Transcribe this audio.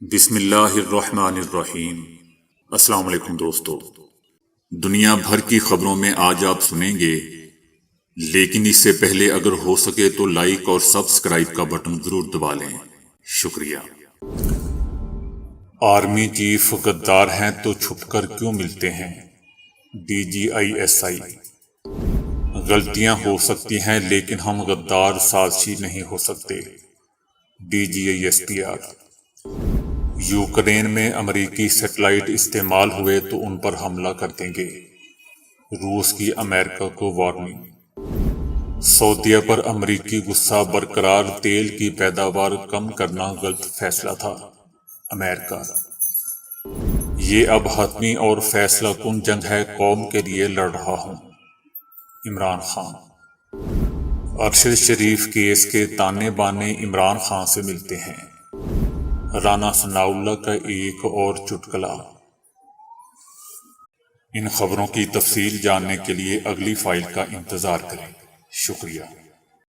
بسم اللہ الرحمن الرحیم۔ السلام علیکم دوستو، دنیا بھر کی خبروں میں آج آپ سنیں گے، لیکن اس سے پہلے اگر ہو سکے تو لائک اور سبسکرائب کا بٹن ضرور دبا لیں، شکریہ۔ آرمی چیف غدار ہیں تو چھپ کر کیوں ملتے ہیں؟ DGISI۔ غلطیاں ہو سکتی ہیں لیکن ہم غدار سازشی نہیں ہو سکتے۔ DGISPR۔ یوکرین میں امریکی سیٹلائٹ استعمال ہوئے تو ان پر حملہ کر دیں گے، روس کی امریکہ کو وارننگ۔ سعودیہ پر امریکی غصہ برقرار، تیل کی پیداوار کم کرنا غلط فیصلہ تھا، امریکہ۔ یہ اب حتمی اور فیصلہ کن جنگ ہے، قوم کے لیے لڑ رہا ہوں، عمران خان۔ ارشد شریف کیس کے تانے بانے عمران خان سے ملتے ہیں، رانا ثناءاللہ کا ایک اور چٹکلا۔ ان خبروں کی تفصیل جاننے کے لیے اگلی فائل کا انتظار کریں، شکریہ۔